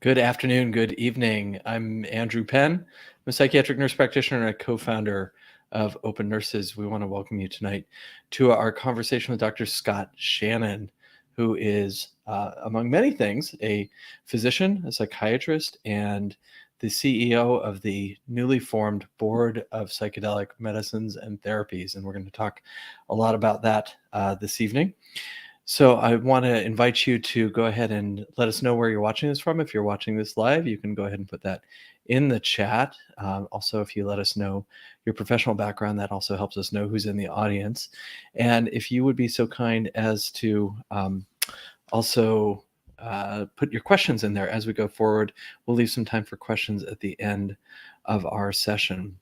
Good afternoon, good evening. I'm Andrew Penn. I'm a psychiatric nurse practitioner and a co-founder of OPENurses. We want to welcome you tonight to our conversation with Dr. Scott Shannon, who is, among many things, a physician, a psychiatrist, and the CEO of the newly formed Board of Psychedelic Medicines and Therapies. And we're going to talk a lot about that this evening. So I want to invite you to go ahead and let us know where you're watching this from. If you're watching this live, you can go ahead and put that in the chat. Also, if you let us know your professional background, that also helps us know who's in the audience. And if you would be so kind as to also put your questions in there as we go forward, we'll leave some time for questions at the end of our session.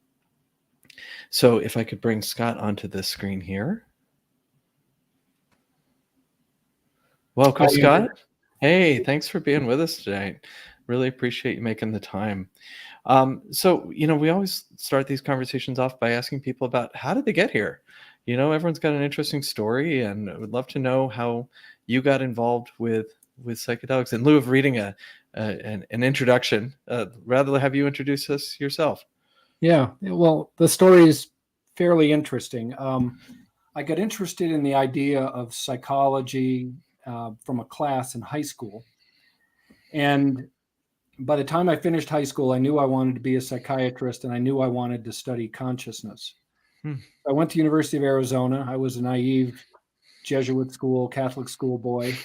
So if I could bring Scott onto the screen here. Welcome, Scott. Hey, thanks for being with us today. Really appreciate you making the time. So, we always start these conversations off by asking people about how did they get here? Everyone's got an interesting story, and I would love to know how you got involved with psychedelics. In lieu of reading an introduction, rather have you introduce us yourself. Yeah, well, the story is fairly interesting. I got interested in the idea of psychology from a class in high school. And by the time I finished high school, I knew I wanted to be a psychiatrist, and I knew I wanted to study consciousness. I went to University of Arizona. I was a naive Jesuit school, Catholic school boy.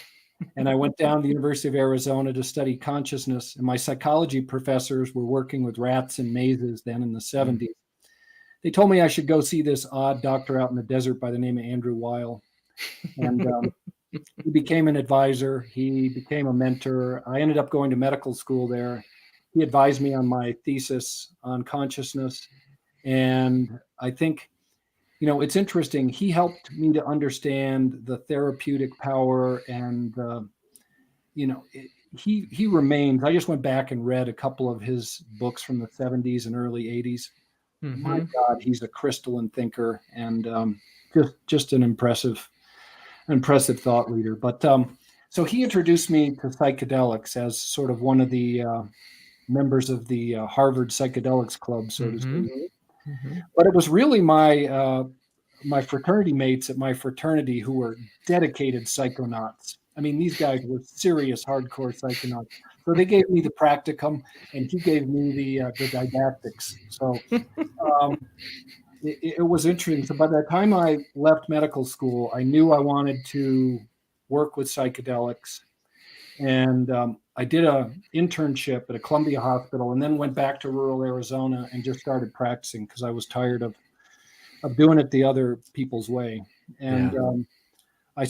And I went down to the University of Arizona to study consciousness. And my psychology professors were working with rats in mazes then in the 70s. They told me I should go see this odd doctor out in the desert by the name of Andrew Weil. And he became an advisor. He became a mentor. I ended up going to medical school there. He advised me on my thesis on consciousness. And I think, it's interesting. He helped me to understand the therapeutic power and, he remains. I just went back and read a couple of his books from the 70s and early 80s. My God, he's a crystalline thinker and just an impressive thought leader. But so he introduced me to psychedelics as sort of one of the members of the Harvard Psychedelics Club, so to speak. But it was really my fraternity mates at my fraternity who were dedicated psychonauts. I mean, these guys were serious, hardcore psychonauts. So they gave me the practicum, and he gave me the didactics. So it was interesting. So by the time I left medical school, I knew I wanted to work with psychedelics. And I did an internship at a Columbia hospital and then went back to rural Arizona and just started practicing because I was tired of doing it the other people's way. And I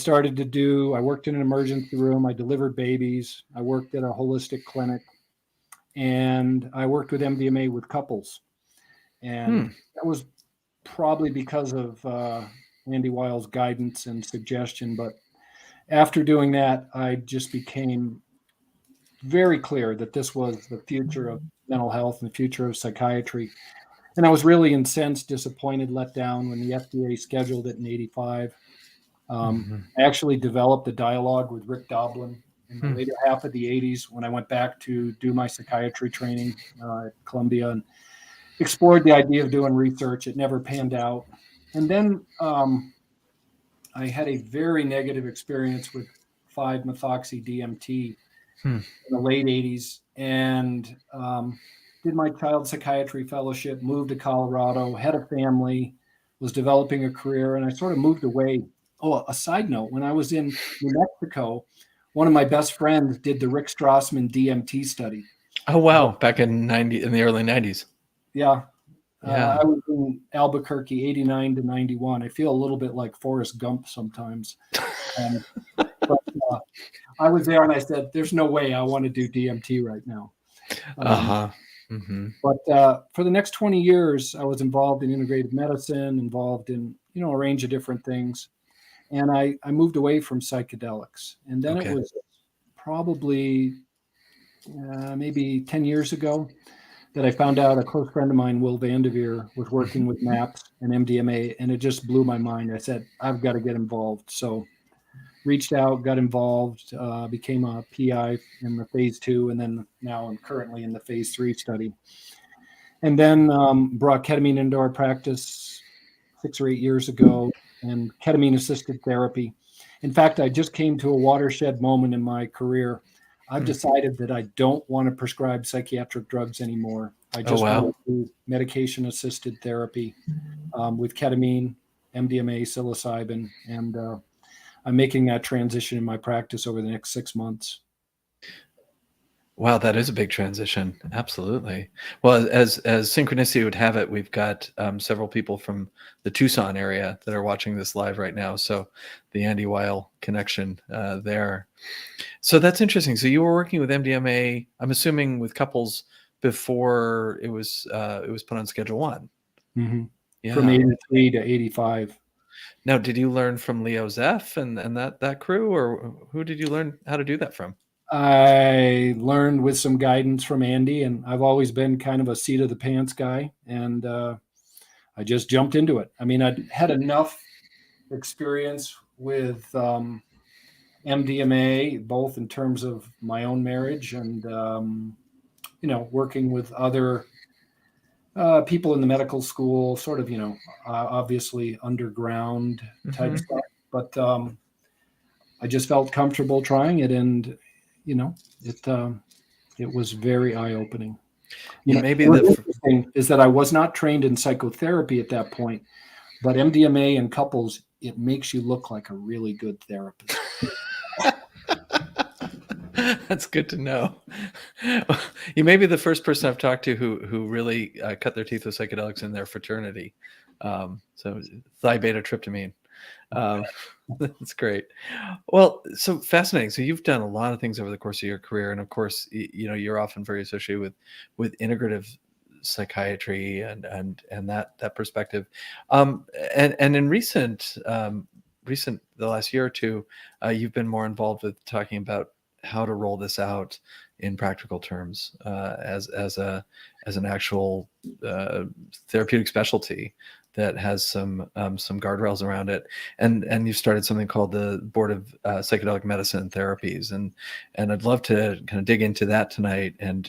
worked in an emergency room. I delivered babies. I worked at a holistic clinic. And I worked with MDMA with couples. And that was probably because of Andy Weil's guidance and suggestion. But after doing that, I just became very clear that this was the future of mental health and the future of psychiatry. And I was really incensed, disappointed, let down when the FDA scheduled it in 85. I actually developed a dialogue with Rick Doblin in the later half of the 80s when I went back to do my psychiatry training at Columbia and explored the idea of doing research. It never panned out. And then I had a very negative experience with 5-methoxy-DMT in the late 80s and did my child psychiatry fellowship, moved to Colorado, had a family, was developing a career, and I sort of moved away. Oh, a side note, when I was in New Mexico, one of my best friends did the Rick Strassman DMT study. Oh, wow. Back in the early 90s. Yeah. I was in Albuquerque, 89 to 91. I feel a little bit like Forrest Gump sometimes. But I was there and I said, there's no way I want to do DMT right now. But for the next 20 years, I was involved in integrative medicine, involved in, a range of different things. And I moved away from psychedelics. And then it was probably maybe 10 years ago that I found out a close friend of mine, Will Vanderveer, was working with MAPS and MDMA, and it just blew my mind. I said, I've got to get involved. So reached out, got involved, became a PI in the phase 2, and then now I'm currently in the phase 3 study. And then brought ketamine into our practice 6 or 8 years ago, and ketamine-assisted therapy. In fact, I just came to a watershed moment in my career. I've decided that I don't want to prescribe psychiatric drugs anymore. I just want to do medication-assisted therapy with ketamine, MDMA, psilocybin, and I'm making that transition in my practice over the next 6 months. Wow, that is a big transition. Absolutely. Well, as synchronicity would have it, we've got several people from the Tucson area that are watching this live right now. So the Andy Weil connection there. So that's interesting. So you were working with MDMA, I'm assuming with couples before it was put on Schedule 1. Mm-hmm. Yeah. From 83 to 85. Now, did you learn from Leo Zeff and that crew, or who did you learn how to do that from? I learned with some guidance from Andy, and I've always been kind of a seat of the pants guy, and I just jumped into it. I mean, I'd had enough experience with MDMA, both in terms of my own marriage and, working with other people in the medical school, sort of, obviously underground type stuff. But I just felt comfortable trying it, and it was very eye-opening. Maybe what's interesting is that I was not trained in psychotherapy at that point, but MDMA in couples, it makes you look like a really good therapist. That's good to know. You may be the first person I've talked to who really cut their teeth with psychedelics in their fraternity. So thigh-beta tryptamine. That's great. Well, so fascinating. So you've done a lot of things over the course of your career, and of course, you're often very associated with integrative psychiatry and that perspective. And in the last year or two, you've been more involved with talking about how to roll this out in practical terms as an actual therapeutic specialty that has some guardrails around it, and you've started something called the Board of Psychedelic Medicine and Therapies, and I'd love to kind of dig into that tonight. And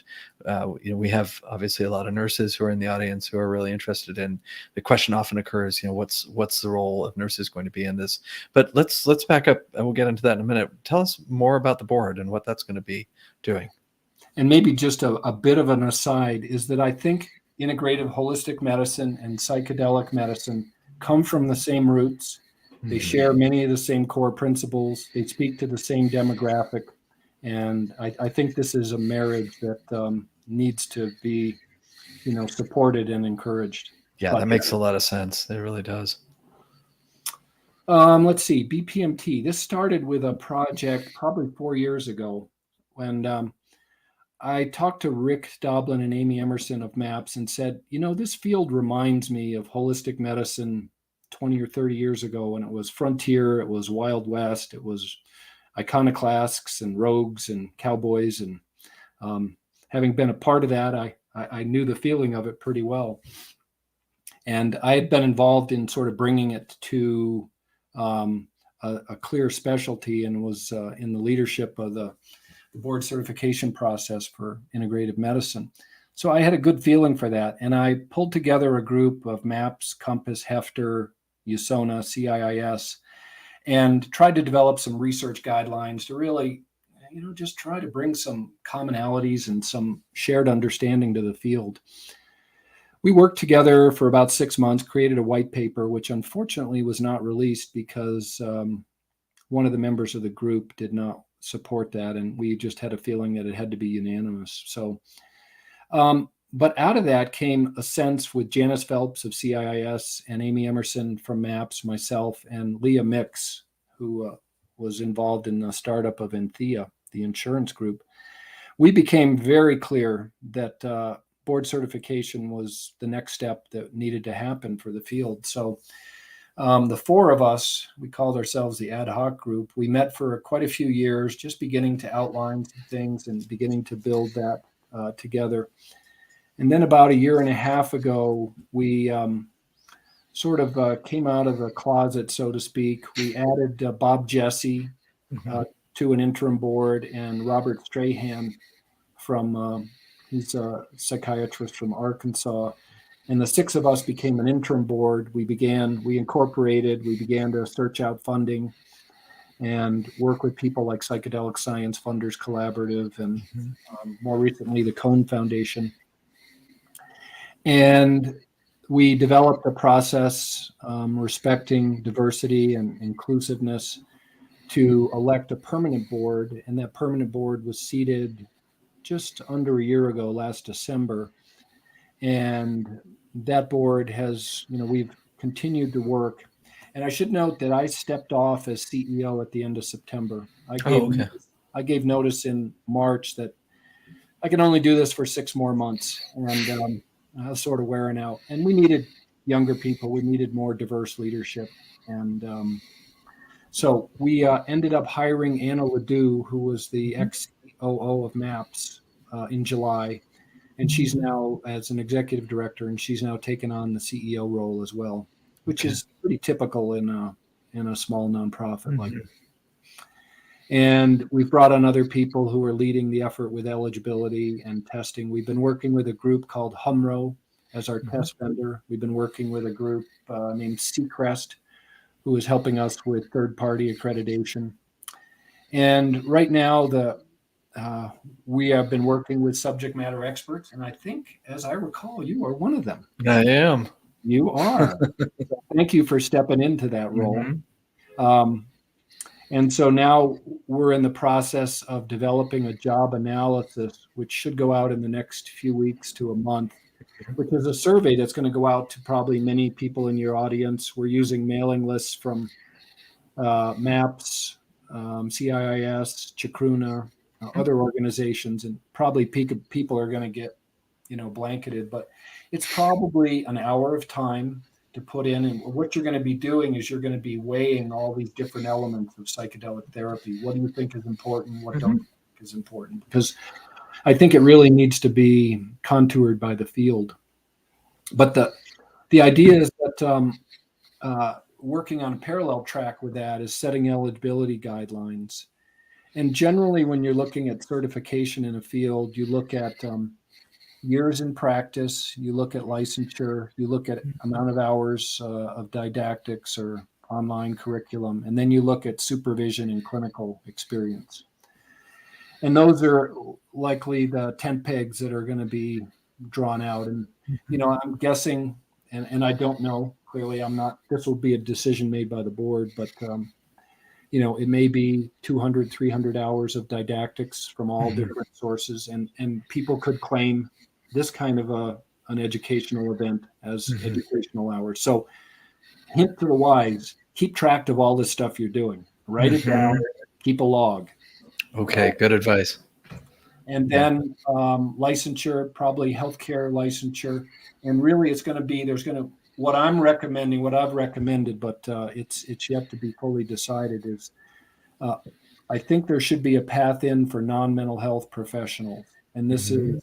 we have obviously a lot of nurses who are in the audience who are really interested in the question. Often occurs, what's the role of nurses going to be in this? But let's back up, and we'll get into that in a minute. Tell us more about the board and what that's going to be doing. And maybe just a bit of an aside is that I think integrative holistic medicine and psychedelic medicine come from the same roots. They share many of the same core principles. They speak to the same demographic. And I think this is a marriage that needs to be, supported and encouraged. Yeah, that makes a lot of sense. It really does. Let's see, BPMT. This started with a project probably 4 years ago when I talked to Rick Doblin and Amy Emerson of MAPS and said, this field reminds me of holistic medicine 20 or 30 years ago when it was frontier, it was Wild West, it was iconoclasts and rogues and cowboys. And having been a part of that, I knew the feeling of it pretty well. And I had been involved in sort of bringing it to a clear specialty, and was in the leadership of the board certification process for integrative medicine. So I had a good feeling for that. And I pulled together a group of MAPS, Compass, Hefter, USONA, CIIS, and tried to develop some research guidelines to really, just try to bring some commonalities and some shared understanding to the field. We worked together for about 6 months, created a white paper, which unfortunately was not released because one of the members of the group did not support that, and we just had a feeling that it had to be unanimous. So, but out of that came a sense with Janice Phelps of CIIS and Amy Emerson from MAPS, myself, and Leah Mix, who was involved in the startup of Enthea, the insurance group. We became very clear that board certification was the next step that needed to happen for the field. So the four of us, we called ourselves the ad hoc group. We met for quite a few years, just beginning to outline some things and beginning to build that together. And then about a year and a half ago, we sort of came out of the closet, so to speak. We added Bob Jesse to an interim board, and Robert Strahan he's a psychiatrist from Arkansas. And the 6 of us became an interim board. We began to search out funding and work with people like Psychedelic Science Funders Collaborative and more recently the Cone Foundation. And we developed a process respecting diversity and inclusiveness to elect a permanent board. And that permanent board was seated just under a year ago, last December. And that board has, we've continued to work. And I should note that I stepped off as CEO at the end of September. I gave notice in March that I can only do this for 6 more months. And I was sort of wearing out. And we needed younger people. We needed more diverse leadership. And so we ended up hiring Anna Ledoux, who was the ex-COO of MAPS in July. And she's now, as an executive director, and she's now taken on the CEO role as well, which is pretty typical in a small nonprofit like this. And we've brought on other people who are leading the effort with eligibility and testing. We've been working with a group called Humro as our test vendor. We've been working with a group named Seacrest, who is helping us with third-party accreditation. And right now, we have been working with subject matter experts, and I think, as I recall, you are one of them. I am. You are. So thank you for stepping into that role. And so now we're in the process of developing a job analysis, which should go out in the next few weeks to a month, which is a survey that's going to go out to probably many people in your audience. We're using mailing lists from MAPS, CIIS, Chacruna, other organizations, and probably people are going to get, blanketed, but it's probably an hour of time to put in. And what you're going to be doing is you're going to be weighing all these different elements of psychedelic therapy. What do you think is important? What don't you think is important? Because I think it really needs to be contoured by the field. But the idea is that working on a parallel track with that is setting eligibility guidelines. And generally, when you're looking at certification in a field, you look at years in practice, you look at licensure, you look at amount of hours of didactics or online curriculum, and then you look at supervision and clinical experience. And those are likely the 10 pegs that are going to be drawn out. And, I'm guessing, and I don't know, clearly this will be a decision made by the board, but it may be 200, 300 hours of didactics from all different sources. And people could claim this kind of an educational event as educational hours. So hint to the wise, keep track of all this stuff you're doing. Write it down, keep a log. Okay, good advice. And then licensure, probably healthcare licensure. And really it's going to be, what I've recommended, but it's yet to be fully decided is I think there should be a path in for non-mental health professionals. And this is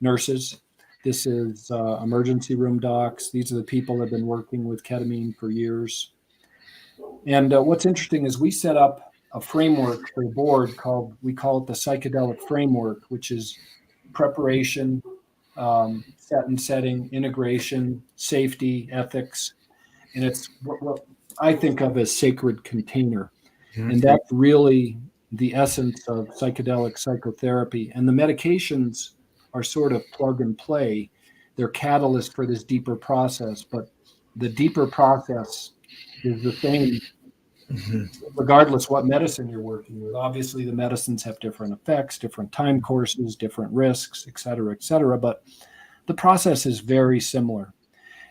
nurses. This is emergency room docs. These are the people that have been working with ketamine for years. And what's interesting is we set up a framework for the board we call it the Psychedelic Framework, which is preparation, set and setting, integration, safety, ethics. And it's what I think of as sacred container. And that's really the essence of psychedelic psychotherapy. And the medications are sort of plug and play. They're catalyst for this deeper process, but the deeper process is the same regardless what medicine you're working with. Obviously, the medicines have different effects, different time courses, different risks, et cetera, but the process is very similar.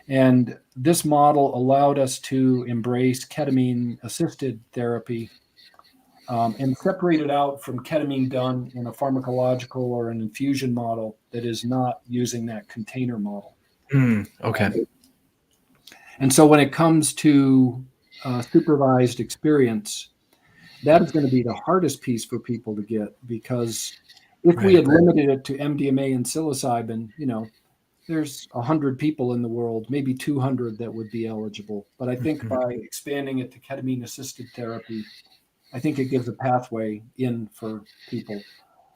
And this model allowed us to embrace ketamine-assisted therapy and separate it out from ketamine done in a pharmacological or an infusion model that is not using that container model. Okay. And so when it comes to supervised experience, that is going to be the hardest piece for people to get, because if we had limited it to MDMA and psilocybin, there's 100 people in the world, maybe 200 that would be eligible. But I think by expanding it to ketamine-assisted therapy, I think it gives a pathway in for people.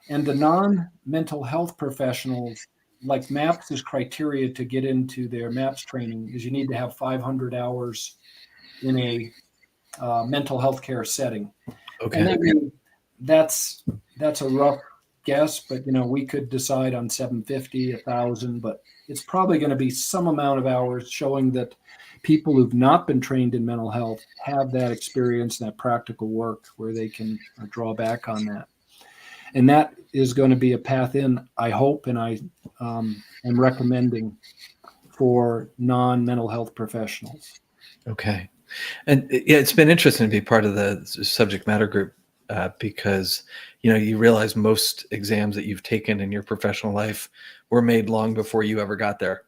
And the non-mental health professionals, like MAPS' criteria to get into their MAPS training is you need to have 500 hours in a mental health care setting. Okay. And then that's a rough guess, but we could decide on 750, 1,000, but it's probably going to be some amount of hours showing that people who've not been trained in mental health have that experience, that practical work where they can draw back on that. And that is going to be a path in, I hope, and I am recommending for non-mental health professionals. Okay. And yeah, it's been interesting to be part of the subject matter group because, you realize most exams that you've taken in your professional life were made long before you ever got there.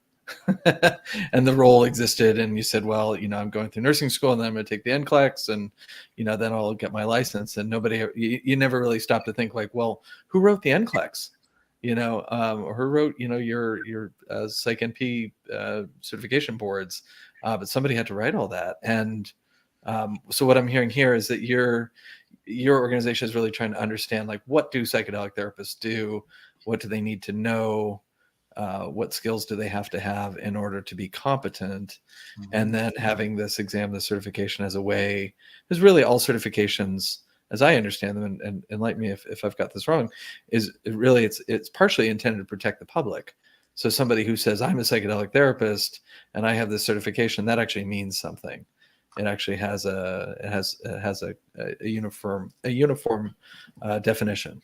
And the role existed, and you said, well, I'm going through nursing school, and then I'm going to take the NCLEX, and then I'll get my license. And you never really stopped to think like, well, who wrote the NCLEX, or who wrote your Psych NP certification boards, but somebody had to write all that. And so what I'm hearing here is that your organization is really trying to understand, like, what do psychedelic therapists do, what do they need to know, what skills do they have to have in order to be competent? Mm-hmm. And then having this exam, the certification as a way, because really all certifications, as I understand them, and enlighten me if I've got this wrong, is really it's partially intended to protect the public. So somebody who says, I'm a psychedelic therapist and I have this certification, that actually means something. It actually has a uniform definition.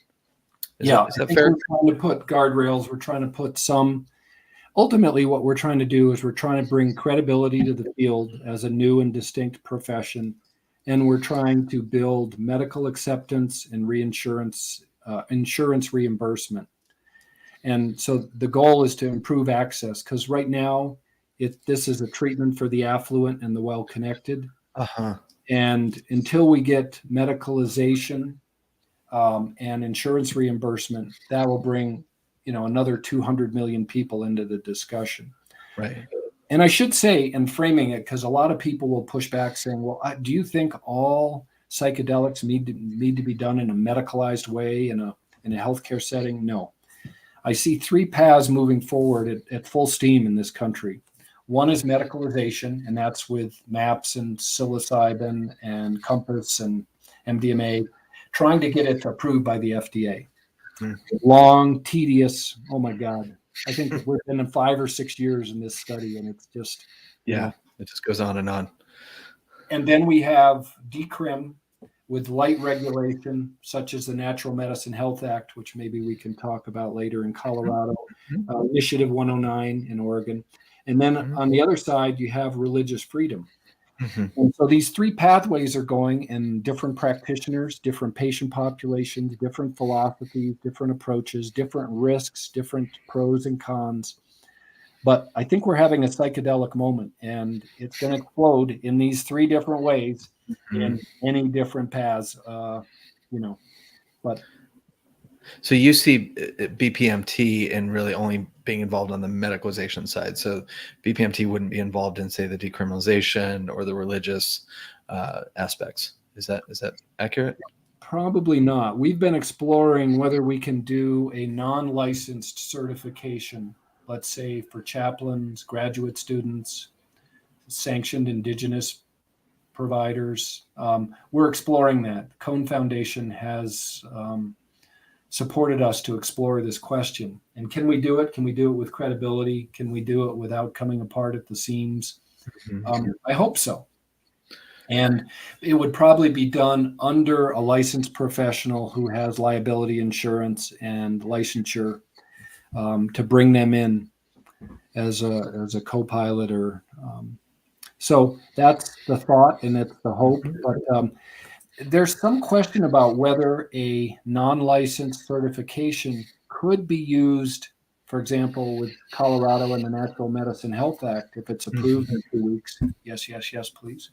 Is that fair? We're trying to put guardrails. We're trying to put ultimately what we're trying to do is we're trying to bring credibility to the field as a new and distinct profession. And we're trying to build medical acceptance and insurance reimbursement. And so the goal is to improve access, because right now this is a treatment for the affluent and the well-connected. Uh-huh. And until we get medicalization and insurance reimbursement, that will bring, another 200 million people into the discussion. Right. And I should say, and framing it, because a lot of people will push back saying, well, do you think all psychedelics need to be done in a medicalized way in a healthcare setting? No. I see three paths moving forward at full steam in this country. One is medicalization, and that's with MAPS and psilocybin and Compass and MDMA, trying to get it approved by the FDA. Long, tedious, oh my God. I think we've been in 5 or 6 years in this study, and it's just... it just goes on and on. And then we have decrim with light regulation, such as the Natural Medicine Health Act, which maybe we can talk about later in Colorado, Initiative 109 in Oregon. And then on the other side, you have religious freedom. Mm-hmm. And so these three pathways are going, and different practitioners, different patient populations, different philosophies, different approaches, different risks, different pros and cons. But I think we're having a psychedelic moment, and it's going to explode in these three different ways, in many different paths, but. So you see BPMT and really only being involved on the medicalization side. So BPMT wouldn't be involved in, say, the decriminalization or the religious aspects. Is that accurate? Probably not. We've been exploring whether we can do a non-licensed certification, let's say for chaplains, graduate students, sanctioned indigenous providers. We're exploring that. Cone Foundation has supported us to explore this question. And can we do it? Can we do it with credibility? Can we do it without coming apart at the seams? I hope so. And it would probably be done under a licensed professional who has liability insurance and licensure to bring them in as a co-pilot or so that's the thought, and it's the hope. But there's some question about whether a non-licensed certification could be used, for example, with Colorado and the Natural Medicine Health Act, if it's approved in 2 weeks. Yes, please.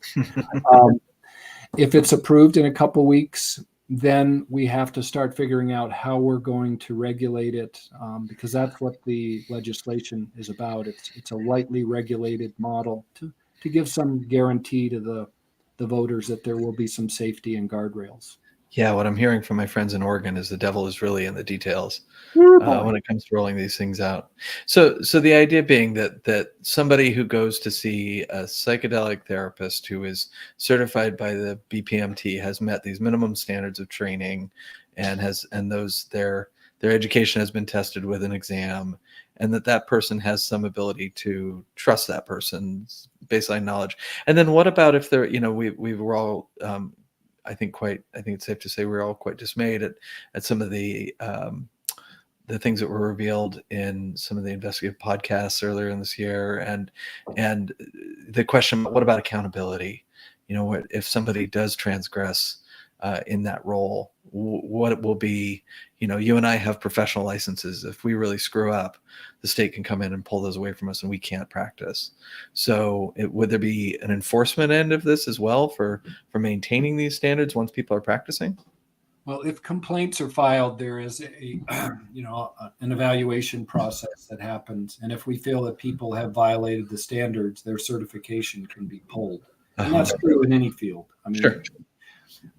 If it's approved in a couple weeks, then we have to start figuring out how we're going to regulate it, because that's what the legislation is about. It's a lightly regulated model to give some guarantee to the voters that there will be some safety and guardrails. Yeah, what I'm hearing from my friends in Oregon is the devil is really in the details when it comes to rolling these things out. So the idea being that somebody who goes to see a psychedelic therapist who is certified by the BPMT has met these minimum standards of training, and their education has been tested with an exam, and that person has some ability to trust that person's baseline knowledge. And then what about if they're, we were all I think it's safe to say we're all quite dismayed at some of the things that were revealed in some of the investigative podcasts earlier in this year, and the question, what about accountability? What if somebody does transgress in that role? What it will be? You and I have professional licenses. If we really screw up, the state can come in and pull those away from us, and we can't practice. So, would there be an enforcement end of this as well for maintaining these standards once people are practicing? Well, if complaints are filed, there is an evaluation process that happens, and if we feel that people have violated the standards, their certification can be pulled. And that's true in any field. I mean, sure.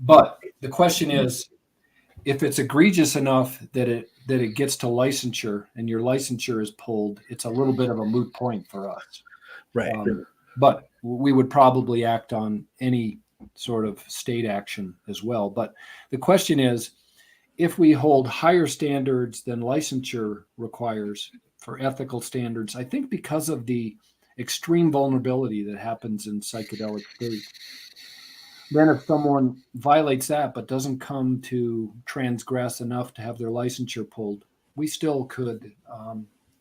But the question is, if it's egregious enough that it gets to licensure and your licensure is pulled, it's a little bit of a moot point for us. Right. But we would probably act on any sort of state action as well. But the question is, if we hold higher standards than licensure requires for ethical standards, I think because of the extreme vulnerability that happens in psychedelic state, then if someone violates that but doesn't come to transgress enough to have their licensure pulled, we still could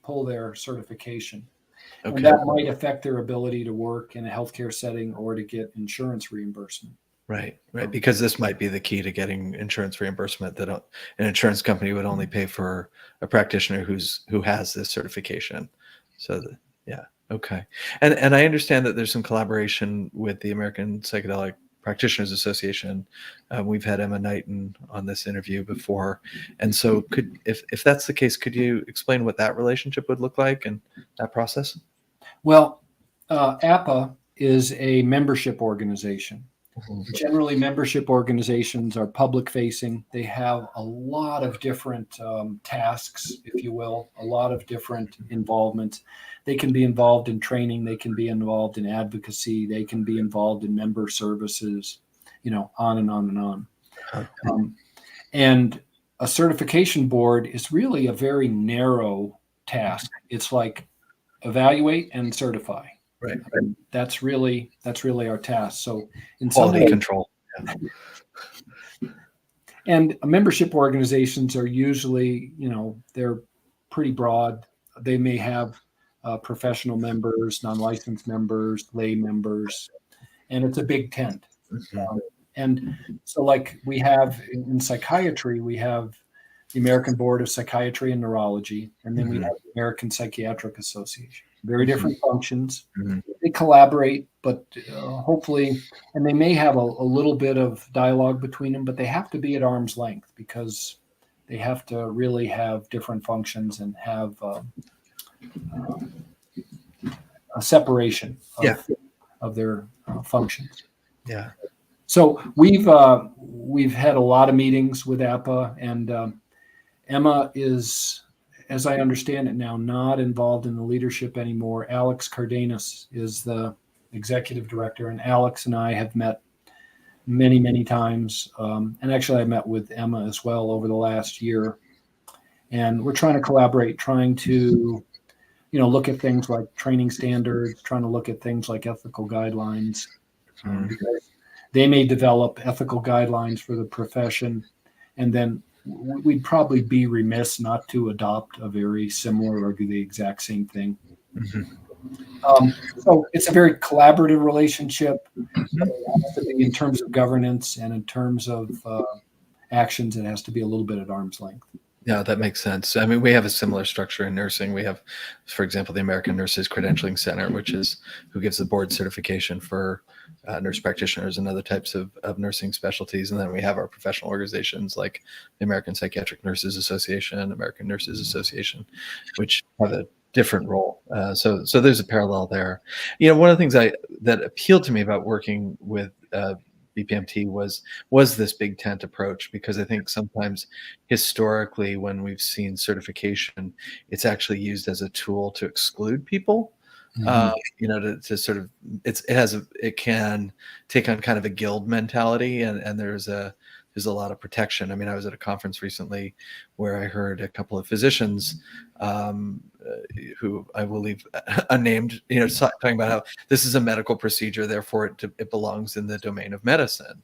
pull their certification. Okay. And that might affect their ability to work in a healthcare setting or to get insurance reimbursement. Right. Because this might be the key to getting insurance reimbursement, that an insurance company would only pay for a practitioner who has this certification. So, yeah. Okay. And I understand that there's some collaboration with the American Psychedelic Practitioners Association. We've had Emma Knighton on this interview before. And so if that's the case, could you explain what that relationship would look like and that process? Well, APA is a membership organization. Mm-hmm. Generally, membership organizations are public facing. They have a lot of different tasks, if you will, a lot of different involvements. They can be involved in training. They can be involved in advocacy. They can be involved in member services, on and on and on. Okay. And a certification board is really a very narrow task. It's like evaluate and certify. Right. And that's really our task. So in quality some way, control. Yeah. And membership organizations are usually, they're pretty broad. They may have professional members, non-licensed members, lay members, and it's a big tent. Mm-hmm. And so like we have in psychiatry, we have the American Board of Psychiatry and Neurology, and then we have the American Psychiatric Association. Very different functions. Mm-hmm. They collaborate, but hopefully, and they may have a little bit of dialogue between them, but they have to be at arm's length because they have to really have different functions and have a separation of their functions. Yeah. So we've had a lot of meetings with APA, and Emma is, as I understand it now, not involved in the leadership anymore. Alex Cardenas is the executive director, and Alex and I have met many, many times. And actually, I met with Emma as well over the last year. And we're trying to collaborate, trying to, look at things like training standards, trying to look at things like ethical guidelines. Because they may develop ethical guidelines for the profession, and then we'd probably be remiss not to adopt a very similar or the exact same thing. Mm-hmm. So it's a very collaborative relationship. Mm-hmm. It has to be in terms of governance, and in terms of actions, it has to be a little bit at arm's length. Yeah, that makes sense. I mean, we have a similar structure in nursing. We have, for example, the American Nurses Credentialing Center, which is who gives the board certification for nurse practitioners and other types of nursing specialties. And then we have our professional organizations like the American Psychiatric Nurses Association, American Nurses Association, which have a different role. So there's a parallel there. One of the things that appealed to me about working with BPMT was this big tent approach, because I think sometimes historically when we've seen certification, it's actually used as a tool to exclude people. Mhm. To sort of, it can take on kind of a guild mentality, and there's a lot of protection. I mean, I was at a conference recently where I heard a couple of physicians, who I will leave unnamed, talking about how this is a medical procedure, therefore it belongs in the domain of medicine,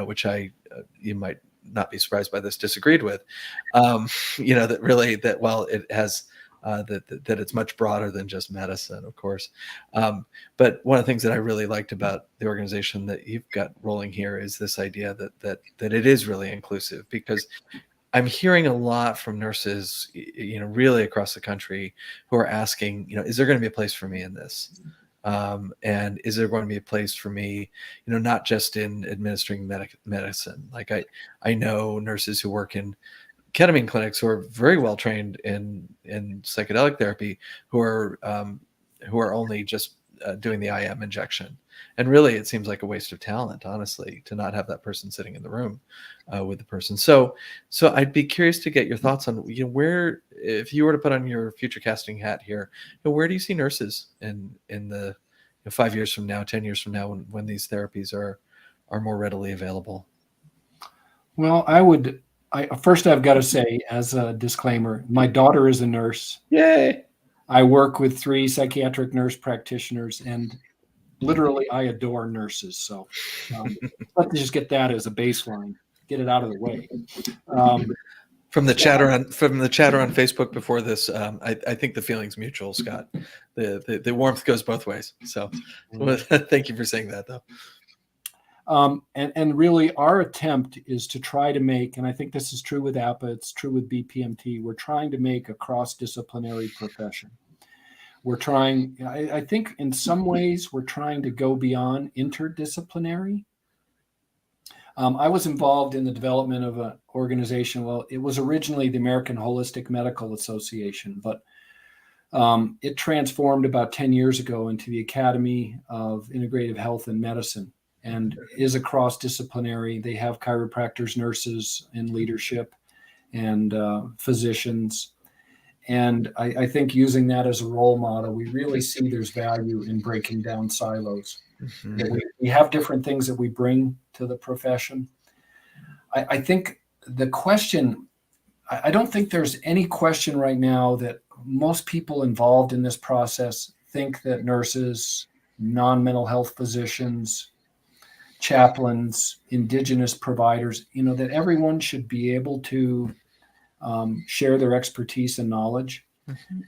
which you might not be surprised by this, disagreed with, that while it has, that it's much broader than just medicine, of course. But one of the things that I really liked about the organization that you've got rolling here is this idea that it is really inclusive, because I'm hearing a lot from nurses, really across the country, who are asking, is there going to be a place for me in this? And is there going to be a place for me, not just in administering medicine? Like I know nurses who work in ketamine clinics who are very well trained in psychedelic therapy, who are only just doing the IM injection, and really it seems like a waste of talent, honestly, to not have that person sitting in the room with the person. So I'd be curious to get your thoughts on, where, if you were to put on your future casting hat here, where do you see nurses in the 5 years from now, 10 years from now, when these therapies are more readily available? Well, first I've got to say, as a disclaimer, my daughter is a nurse. Yay! I work with 3 psychiatric nurse practitioners, and literally I adore nurses. So let's just get that as a baseline, get it out of the way. From the chatter on Facebook before this, I think the feeling's mutual, Scott. The warmth goes both ways. So thank you for saying that, though. And really our attempt is to try to make, and I think this is true with APA, it's true with BPMT, we're trying to make a cross-disciplinary profession. We're trying, I think in some ways, we're trying to go beyond interdisciplinary. I was involved in the development of an organization. Well, it was originally the American Holistic Medical Association, but it transformed about 10 years ago into the Academy of Integrative Health and Medicine, and is a cross-disciplinary. They have chiropractors, nurses in leadership, and physicians. And I think using that as a role model, we really see there's value in breaking down silos. Mm-hmm. We have different things that we bring to the profession. I think the question, I don't think there's any question right now that most people involved in this process think that nurses, non-mental health physicians, chaplains, indigenous providers, that everyone should be able to share their expertise and knowledge. Mm-hmm.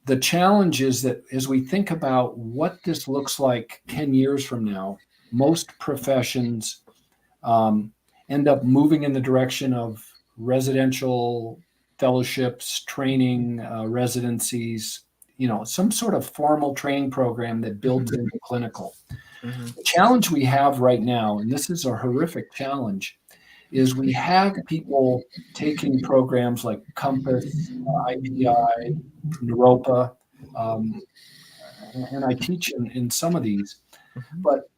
The challenge is that as we think about what this looks like 10 years from now, most professions end up moving in the direction of residential fellowships, training, residencies, some sort of formal training program that builds into clinical. Mm-hmm. The challenge we have right now, and this is a horrific challenge, is we have people taking programs like Compass, IPI, Naropa, and I teach in some of these. Mm-hmm. But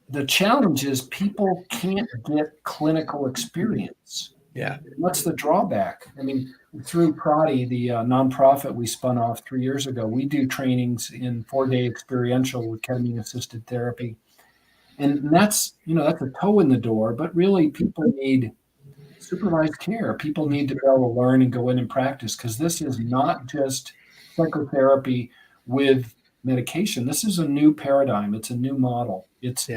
the challenge is people can't get clinical experience. Yeah. What's the drawback? I mean, through PRATI, the nonprofit we spun off 3 years ago, we do trainings in 4-day experiential with ketamine-assisted therapy. And that's a toe in the door, but really people need supervised care. People need to be able to learn and go in and practice, because this is not just psychotherapy with medication. This is a new paradigm. It's a new model. It's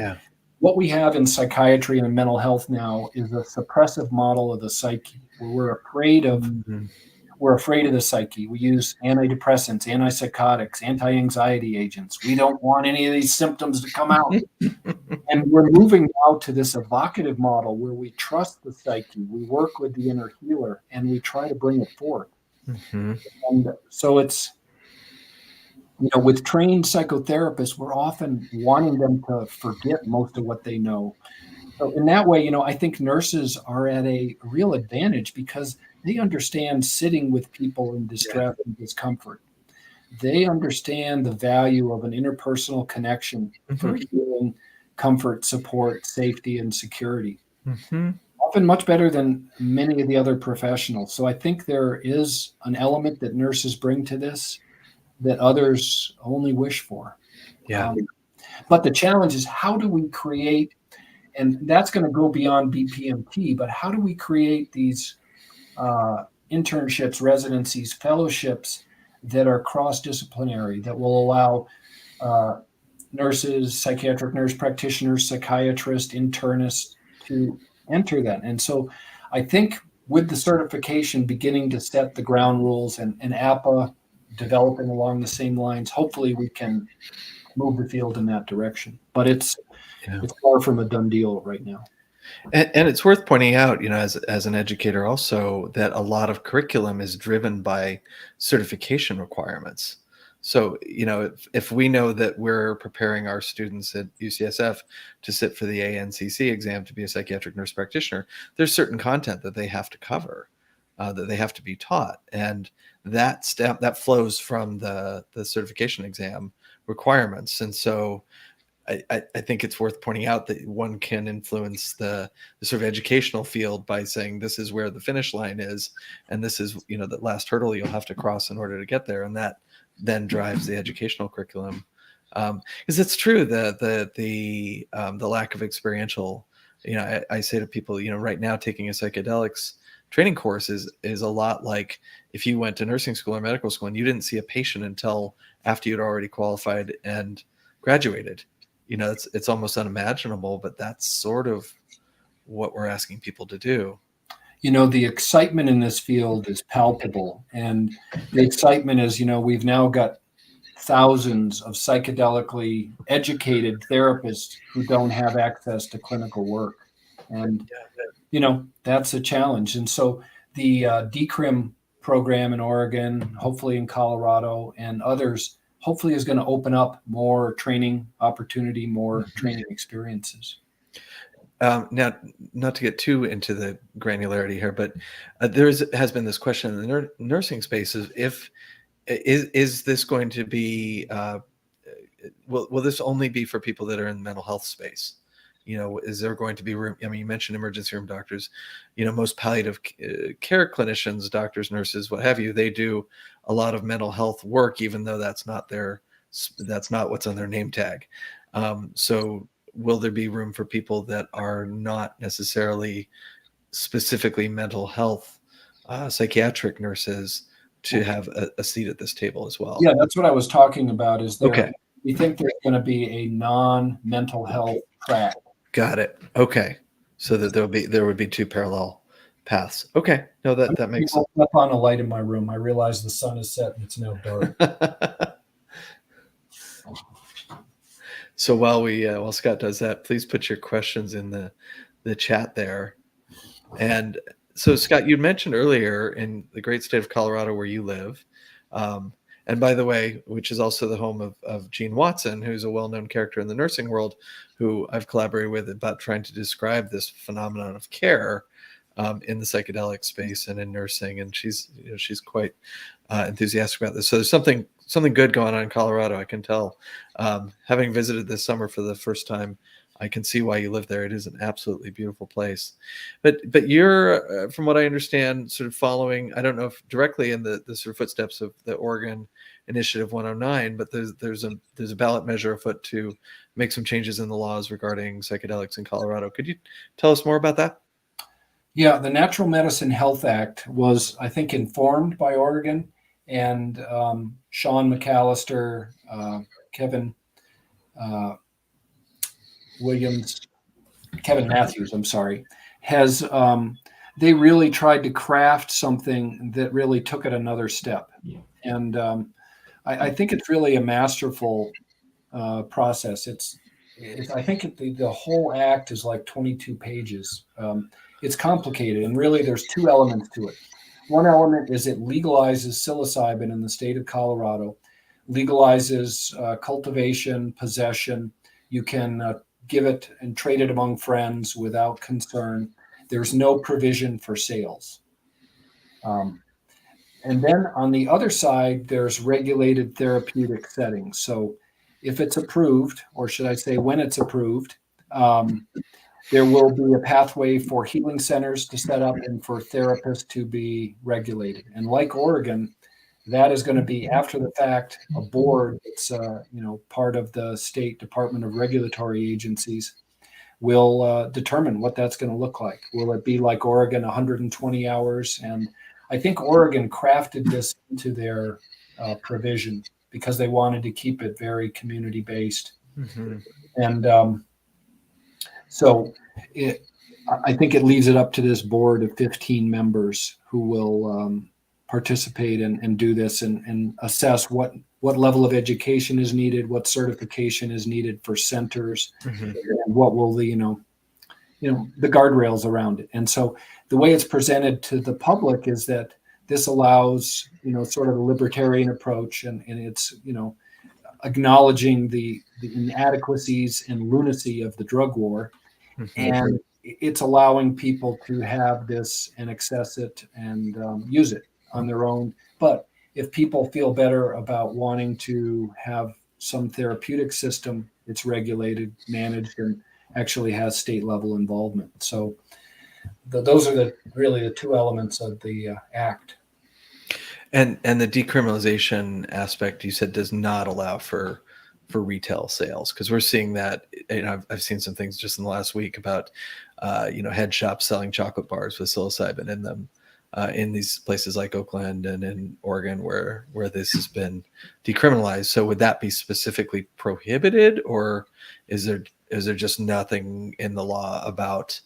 what we have in psychiatry and mental health now is a suppressive model of the psyche, where we're afraid of the psyche. We use antidepressants, antipsychotics, anti-anxiety agents. We don't want any of these symptoms to come out. And we're moving now to this evocative model where we trust the psyche, we work with the inner healer, and we try to bring it forth. Mm-hmm. And so it's, with trained psychotherapists, we're often wanting them to forget most of what they know. So in that way, I think nurses are at a real advantage because they understand sitting with people in distress and discomfort. They understand the value of an interpersonal connection for healing, comfort, support, safety, and security. Mm-hmm. Often much better than many of the other professionals. So I think there is an element that nurses bring to this that others only wish for. Yeah. But the challenge is, how do we create, and that's going to go beyond BPMT, but how do we create these internships, residencies, fellowships that are cross-disciplinary, that will allow nurses, psychiatric nurse practitioners, psychiatrists, internists to enter that. And so I think with the certification beginning to set the ground rules and APA developing along the same lines, hopefully we can move the field in that direction. But it's far from a done deal right now. And it's worth pointing out, as an educator also, that a lot of curriculum is driven by certification requirements. So, if we know that we're preparing our students at UCSF to sit for the ANCC exam to be a psychiatric nurse practitioner, there's certain content that they have to cover, that they have to be taught. And that flows from the certification exam requirements. And so I think it's worth pointing out that one can influence the sort of educational field by saying this is where the finish line is, and this is the last hurdle you'll have to cross in order to get there, and that then drives the educational curriculum. Because it's true that the lack of experiential. I say to people, right now taking a psychedelics training course is a lot like if you went to nursing school or medical school and you didn't see a patient until after you'd already qualified and graduated. It's almost unimaginable, but that's sort of what we're asking people to do. The excitement in this field is palpable. And the excitement is, we've now got thousands of psychedelically educated therapists who don't have access to clinical work. And, that's a challenge. And so the DCRIM program in Oregon, hopefully in Colorado and others, hopefully is going to open up more training opportunity, more training experiences. Now, not to get too into the granularity here, but there has been this question in the nursing space: is this going to be? Will this only be for people that are in the mental health space? Is there going to be room? I mean, you mentioned emergency room doctors. Most palliative care clinicians, doctors, nurses, what have you, they do a lot of mental health work, even though that's not what's on their name tag. So will there be room for people that are not necessarily specifically mental health psychiatric nurses to have a seat at this table as well? Yeah, that's what I was talking about. We think there's going to be a non-mental health track. Got it. Okay. So that there would be two parallel paths. Okay. No, that makes sense. Up on a light in my room. I realize the sun is set and it's now dark. So while Scott does that, please put your questions in the chat there. And so, Scott, you mentioned earlier in the great state of Colorado where you live, and by the way, which is also the home of Gene Watson, who's a well-known character in the nursing world, who I've collaborated with about trying to describe this phenomenon of care in the psychedelic space and in nursing. And she's quite enthusiastic about this. So there's something good going on in Colorado, I can tell. Having visited this summer for the first time, I can see why you live there. It is an absolutely beautiful place. But you're, from what I understand, sort of following, I don't know if directly in the sort of footsteps of the Oregon Initiative 109, but there's a ballot measure afoot to make some changes in the laws regarding psychedelics in Colorado. Could you tell us more about that? Yeah, the Natural Medicine Health Act was, I think, informed by Oregon, and Sean McAllister, Kevin Matthews, has they really tried to craft something that really took it another step. Yeah. And I think it's really a masterful process. I think the whole act is like 22 pages. It's complicated, and really there's two elements to it. One element is it legalizes psilocybin in the state of Colorado, legalizes cultivation, possession. You can give it and trade it among friends without concern. There's no provision for sales. And then on the other side, there's regulated therapeutic settings. So if it's approved, or should I say when it's approved, There will be a pathway for healing centers to set up and for therapists to be regulated. And like Oregon, that is going to be after the fact a board. It's part of the state Department of Regulatory Agencies will determine what that's going to look like. Will it be like Oregon, 120 hours? And I think Oregon crafted this into their provision because they wanted to keep it very community based. Mm-hmm. And so I think it leaves it up to this board of 15 members who will participate and do this and assess what level of education is needed, what certification is needed for centers, and what will the the guardrails around it. And so the way it's presented to the public is that this allows sort of a libertarian approach, and it's acknowledging the inadequacies and lunacy of the drug war, and it's allowing people to have this and access it and use it on their own. But if people feel better about wanting to have some therapeutic system, it's regulated, managed, and actually has state level involvement. So those are really the two elements of the act. And the decriminalization aspect, you said, does not allow for retail sales, because we're seeing that. I've seen some things just in the last week about head shops selling chocolate bars with psilocybin in them in these places like Oakland and in Oregon where this has been decriminalized. So would that be specifically prohibited, or is there just nothing in the law about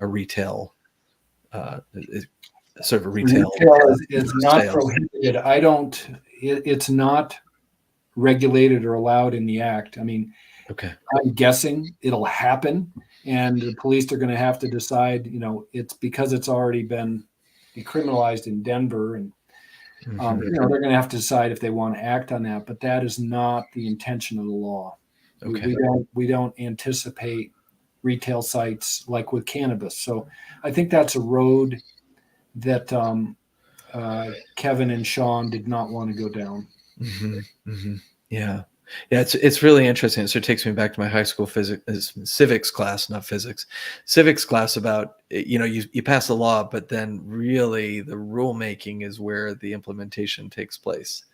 a retail sort of a retail is not sales? Prohibited. It's not regulated or allowed in the act. I mean, okay, I'm guessing it'll happen, and the police are going to have to decide, it's because it's already been decriminalized in Denver, and they're going to have to decide if they want to act on that. But that is not the intention of the law. Okay. We don't anticipate retail sites like with cannabis. So I think that's a road that Kevin and Sean did not want to go down. Yeah, it's really interesting. It sort of takes me back to my high school civics class, not physics, civics class about, you pass a law, but then really the rulemaking is where the implementation takes place.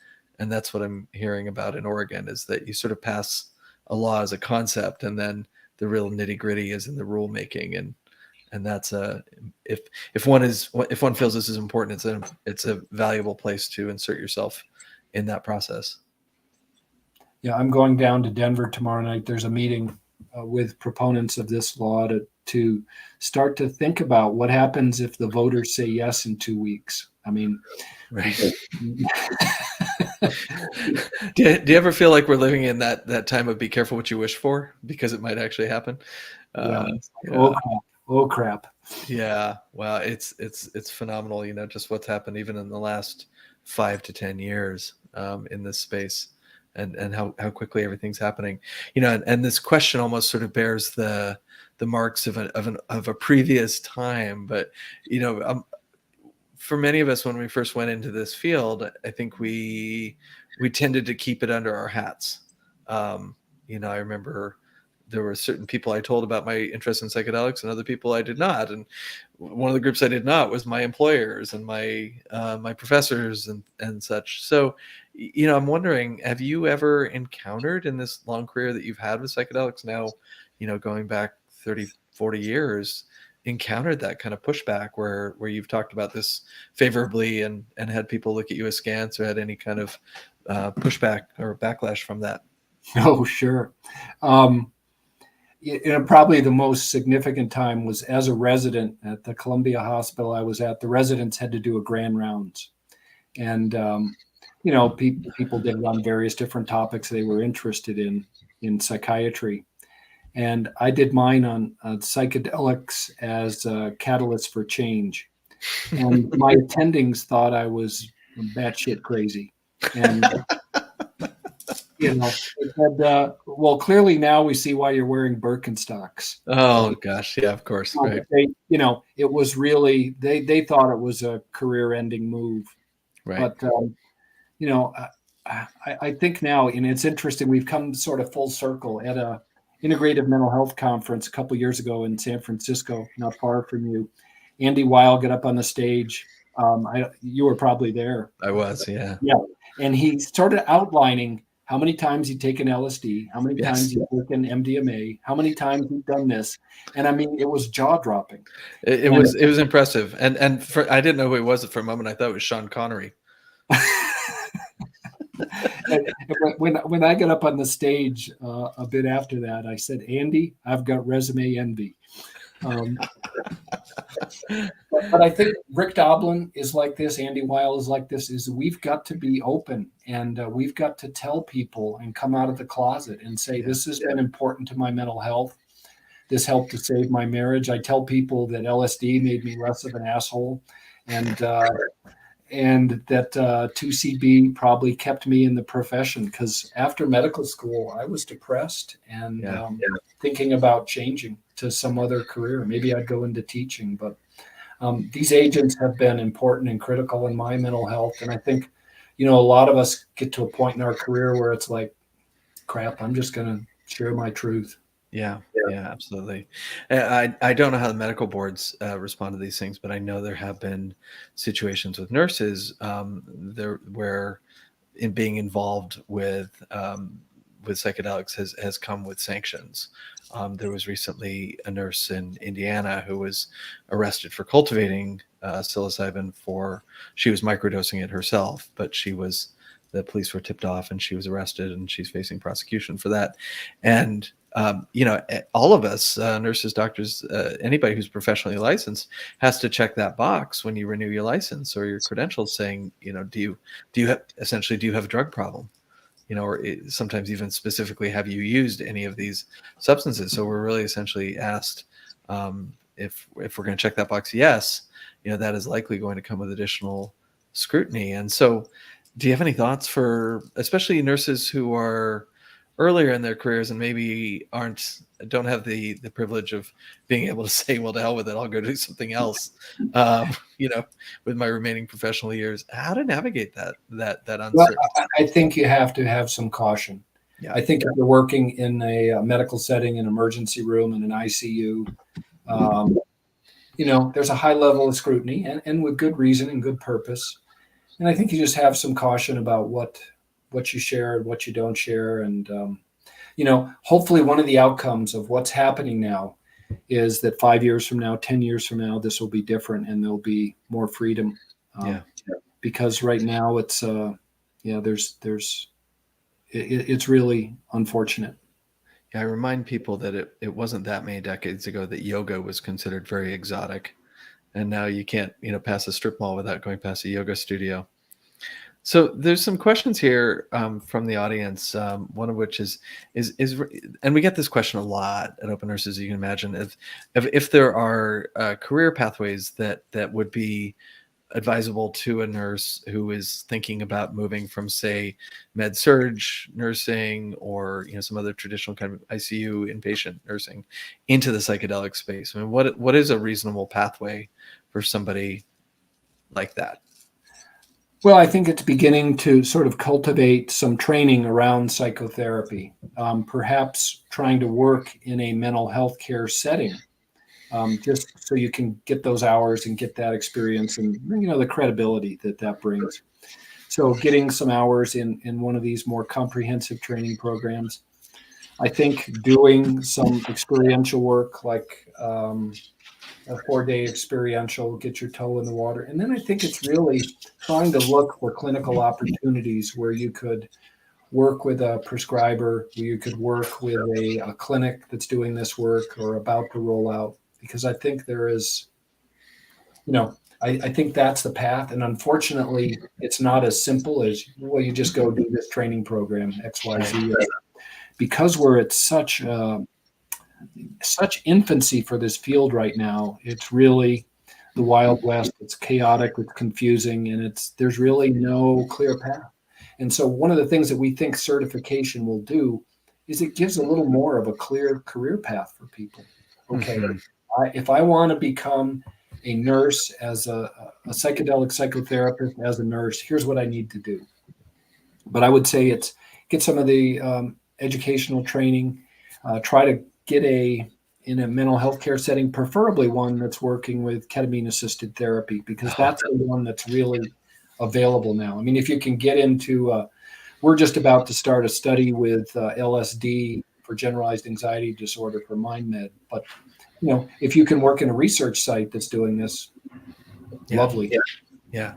And that's what I'm hearing about in Oregon, is that you sort of pass a law as a concept, and then the real nitty gritty is in the rulemaking. And that's if one feels this is important, it's a valuable place to insert yourself in that process. Yeah, I'm going down to Denver tomorrow night. There's a meeting with proponents of this law to start to think about what happens if the voters say yes in 2 weeks. I mean, right. Do you ever feel like we're living in that time of be careful what you wish for, because it might actually happen? Oh crap. Yeah. Wow. It's phenomenal. Just what's happened even in the last 5 to 10 years in this space, and how quickly everything's happening, and this question almost sort of bears the marks of a previous time. But, for many of us, when we first went into this field, I think we tended to keep it under our hats. I remember there were certain people I told about my interest in psychedelics, and other people I did not. And one of the groups I did not was my employers and my professors and such. So, I'm wondering, have you ever encountered in this long career that you've had with psychedelics now, going back 30, 40 years, encountered that kind of pushback where you've talked about this favorably and had people look at you askance, or had any kind of pushback or backlash from that? Oh, sure. Probably the most significant time was as a resident at the Columbia Hospital I was at. The residents had to do a grand rounds, and people did it on various different topics they were interested in psychiatry, and I did mine on psychedelics as a catalyst for change. And my attendings thought I was batshit crazy, and it said, well, clearly now we see why you're wearing Birkenstocks. Oh gosh, yeah, of course, right. It was really they thought it was a career-ending move, right? But I think now, and it's interesting, we've come sort of full circle at integrative mental health conference a couple years ago in San Francisco, not far from you. Andy Weil got up on the stage. You were probably there. I was, yeah. Yeah. And he started outlining how many times he'd taken LSD, how many times he'd taken MDMA, how many times he'd done this. And I mean, it was jaw-dropping. It was impressive. And I didn't know who he was for a moment. I thought it was Sean Connery. When I got up on the stage a bit after that, I said, Andy, I've got resume envy. But I think Rick Doblin is like this, Andy Weil is like this, is we've got to be open, and we've got to tell people and come out of the closet and say, this has been important to my mental health. This helped to save my marriage. I tell people that LSD made me less of an asshole, and that 2CB probably kept me in the profession, because after medical school, I was depressed and thinking about changing to some other career. Maybe I'd go into teaching, but these agents have been important and critical in my mental health. And I think, a lot of us get to a point in our career where it's like, crap, I'm just going to share my truth. Yeah, absolutely. I don't know how the medical boards respond to these things, but I know there have been situations with nurses where in being involved with psychedelics has come with sanctions. There was recently a nurse in Indiana who was arrested for cultivating psilocybin she was microdosing it herself, but the police were tipped off and she was arrested, and she's facing prosecution for that. And all of us, nurses, doctors, anybody who's professionally licensed has to check that box when you renew your license or your credentials saying, do you have a drug problem? Or sometimes even specifically, have you used any of these substances? So we're really essentially asked if we're going to check that box, yes, that is likely going to come with additional scrutiny. And so do you have any thoughts for especially nurses who are earlier in their careers and maybe don't have the privilege of being able to say, well, to hell with it, I'll go do something else, with my remaining professional years, how to navigate that uncertainty? Well, I think you have to have some caution. Yeah. I think if you're working in a medical setting, an emergency room, in an ICU, there's a high level of scrutiny and with good reason and good purpose. And I think you just have some caution about what you share and what you don't share. And, hopefully one of the outcomes of what's happening now is that 5 years from now, 10 years from now, this will be different and there'll be more freedom. Because right now it's, it's really unfortunate. Yeah, I remind people that it wasn't that many decades ago that yoga was considered very exotic. And now you can't, pass a strip mall without going past a yoga studio. So there's some questions here from the audience. One of which is, and we get this question a lot at OPENurses. You can imagine if there are career pathways that would be advisable to a nurse who is thinking about moving from, say, med surg nursing or some other traditional kind of ICU inpatient nursing into the psychedelic space. I mean, what is a reasonable pathway for somebody like that? Well, I think it's beginning to sort of cultivate some training around psychotherapy, perhaps trying to work in a mental health care setting, just so you can get those hours and get that experience and, the credibility that brings. So getting some hours in one of these more comprehensive training programs. I think doing some experiential work like a 4-day experiential, get your toe in the water. And then I think it's really trying to look for clinical opportunities where you could work with a prescriber, where you could work with a clinic that's doing this work or about to roll out. Because I think there is, I think that's the path. And unfortunately, it's not as simple as, well, you just go do this training program, XYZ. Because we're at such infancy for this field right now, it's really the Wild West. It's chaotic, it's confusing, and there's really no clear path. And so one of the things that we think certification will do is it gives a little more of a clear career path for people. Okay, if I want to become a nurse as a psychedelic psychotherapist, as a nurse, here's what I need to do. But I would say it's get some of the educational training, try to get in a mental health care setting, preferably one that's working with ketamine-assisted therapy, because that's the one that's really available now. I mean, if you can get into, we're just about to start a study with LSD for generalized anxiety disorder for MindMed. But, if you can work in a research site that's doing this, lovely. Yeah.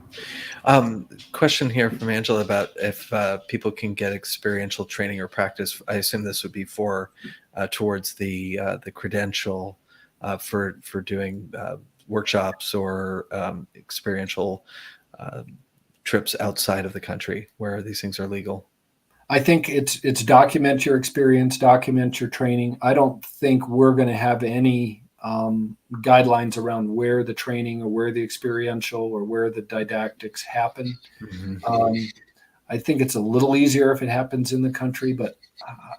Question here from Angela about if people can get experiential training or practice. I assume this would be towards the credential for doing workshops or experiential trips outside of the country where these things are legal. I think it's document your experience, document your training. I don't think we're going to have any guidelines around where the training or where the experiential or where the didactics happen. I think it's a little easier if it happens in the country, but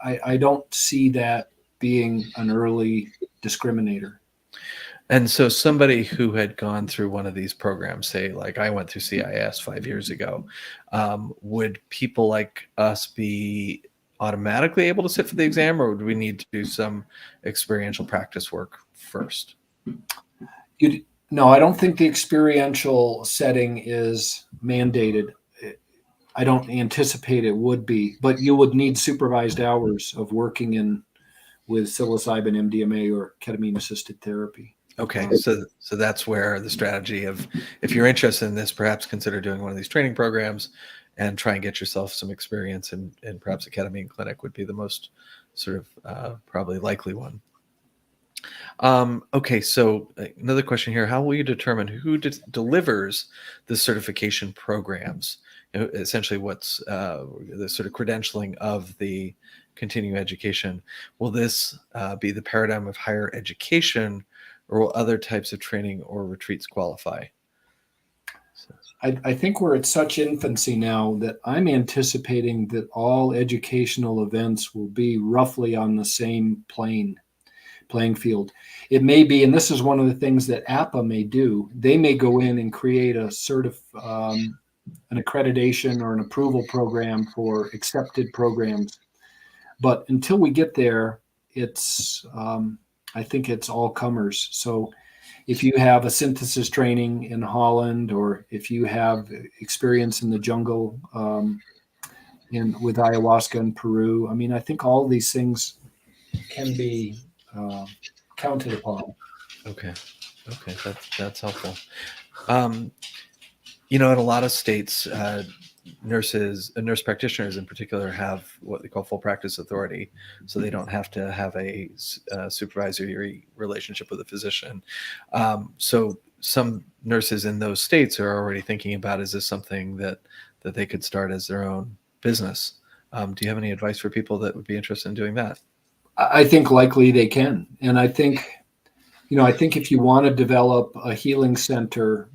I don't see that being an early discriminator. And so somebody who had gone through one of these programs, say like I went through CIS 5 years ago, would people like us be automatically able to sit for the exam, or would we need to do some experiential practice work first? No, I don't think the experiential setting is mandated. I don't anticipate it would be, but you would need supervised hours of working with psilocybin, MDMA, or ketamine-assisted therapy. Okay, so that's where the strategy of, if you're interested in this, perhaps consider doing one of these training programs and try and get yourself some experience in perhaps a ketamine clinic would be the most sort of probably likely one. Okay, so another question here: how will you determine who delivers the certification programs? Essentially, what's the sort of credentialing of the continuing education? Will this be the paradigm of higher education, or will other types of training or retreats qualify? I think we're at such infancy now that I'm anticipating that all educational events will be roughly on the same playing field. It may be, and this is one of the things that APA may do, they may go in and create a an accreditation or an approval program for accepted programs. But until we get there, I think it's all comers. So if you have a synthesis training in Holland, or if you have experience in the jungle with ayahuasca in Peru, I mean, I think all these things can be counted upon. Okay, that's helpful. In a lot of states, nurse practitioners in particular have what they call full practice authority, so they don't have to have a supervisory relationship with a physician. So some nurses in those states are already thinking about, is this something that they could start as their own business? Do you have any advice for people that would be interested in doing that? I think likely they can. And I think if you want to develop a healing center,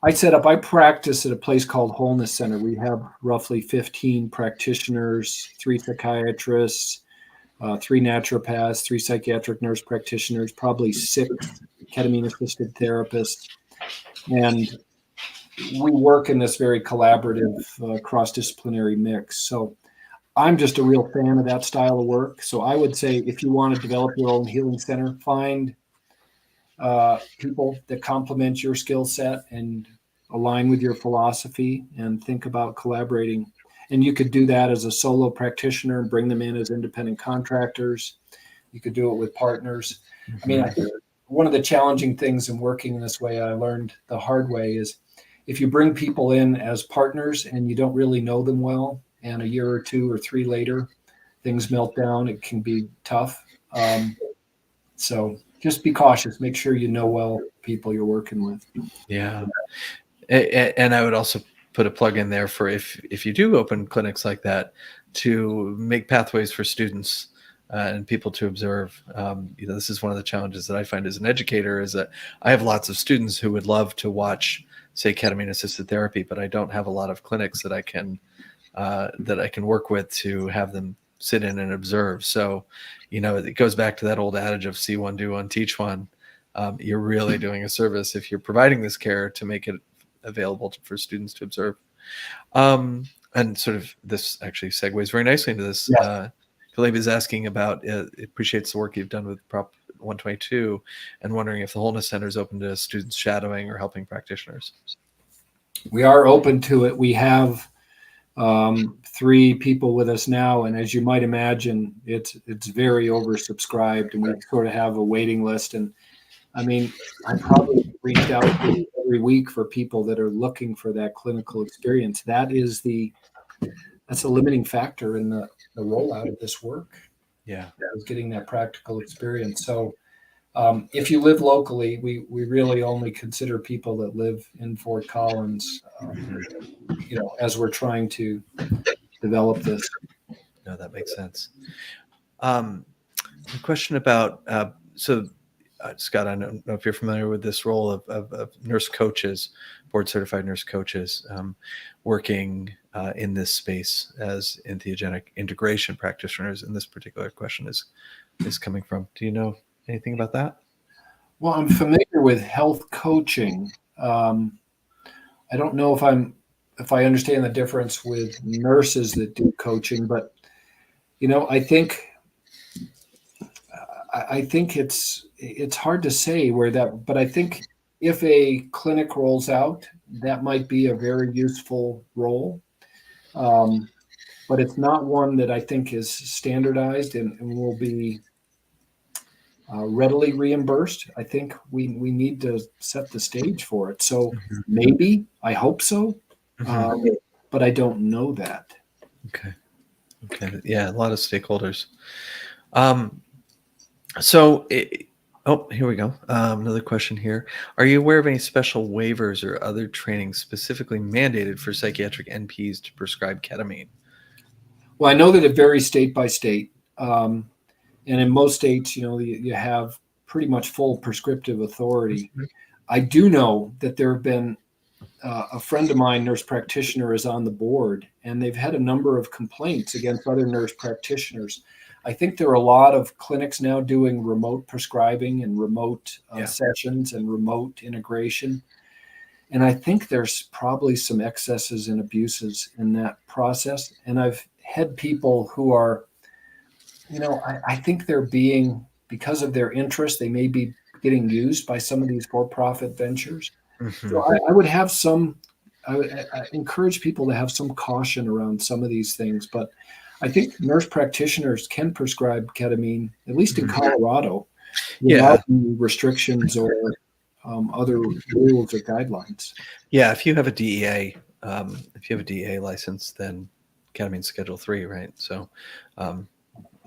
I practice at a place called Wholeness Center. We have roughly 15 practitioners, 3 psychiatrists, 3 naturopaths, 3 psychiatric nurse practitioners, probably 6 ketamine-assisted therapists. And we work in this very collaborative, cross-disciplinary mix. So I'm just a real fan of that style of work. So I would say, if you want to develop your own healing center, find people that complement your skill set and align with your philosophy, and think about collaborating. And you could do that as a solo practitioner and bring them in as independent contractors. You could do it with partners. Mm-hmm. I mean, I think one of the challenging things in working in this way, I learned the hard way, is if you bring people in as partners and you don't really know them well, and a year or 2 or 3 later, things melt down, it can be tough. So just be cautious. Make sure you know well people you're working with. Yeah. And I would also put a plug in there for, if you do open clinics like that, to make pathways for students and people to observe. This is one of the challenges that I find as an educator, is that I have lots of students who would love to watch, say, ketamine-assisted therapy, but I don't have a lot of clinics that I can work with to have them sit in and observe. So, it goes back to that old adage of see one, do one, teach one. You're really doing a service if you're providing this care to make it available for students to observe. And sort of this actually segues very nicely into this Philippe is asking about, appreciates the work you've done with Prop 122 and wondering if the Wholeness Center is open to students shadowing or helping practitioners. We are open to it. We have 3 people with us now, and as you might imagine, it's very oversubscribed, and we sort of have a waiting list. And I mean, I probably reached out every week for people that are looking for that clinical experience. That's a limiting factor in the rollout of this work. Yeah, is getting that practical experience. So if you live locally, we really only consider people that live in Fort Collins, as we're trying to develop this. No, that makes sense. A question about, Scott, I don't know if you're familiar with this role of nurse coaches, board certified nurse coaches, working in this space as entheogenic integration practitioners. And this particular question is coming from. Do you know anything about that? Well, I'm familiar with health coaching. I don't know if I understand the difference with nurses that do coaching, but I think it's hard to say but I think if a clinic rolls out, that might be a very useful role. But it's not one that I think is standardized and will be readily reimbursed. I think we need to set the stage for it. So maybe, I hope so, but I don't know that. Okay. Yeah, a lot of stakeholders. Here we go. Another question here. Are you aware of any special waivers or other training specifically mandated for psychiatric NPs to prescribe ketamine? Well, I know that it varies state by state. And in most states, you have pretty much full prescriptive authority. I do know that there have been a friend of mine, nurse practitioner, is on the board, and they've had a number of complaints against other nurse practitioners. I think there are a lot of clinics now doing remote prescribing and remote sessions and remote integration. And I think there's probably some excesses and abuses in that process. And I've had people who are, I think they're being, because of their interest, they may be getting used by some of these for-profit ventures. So I would have I encourage people to have some caution around some of these things. But I think nurse practitioners can prescribe ketamine, at least in Colorado, without any restrictions or other rules or guidelines. Yeah, if you have a DEA, license, then ketamine Schedule 3, right? So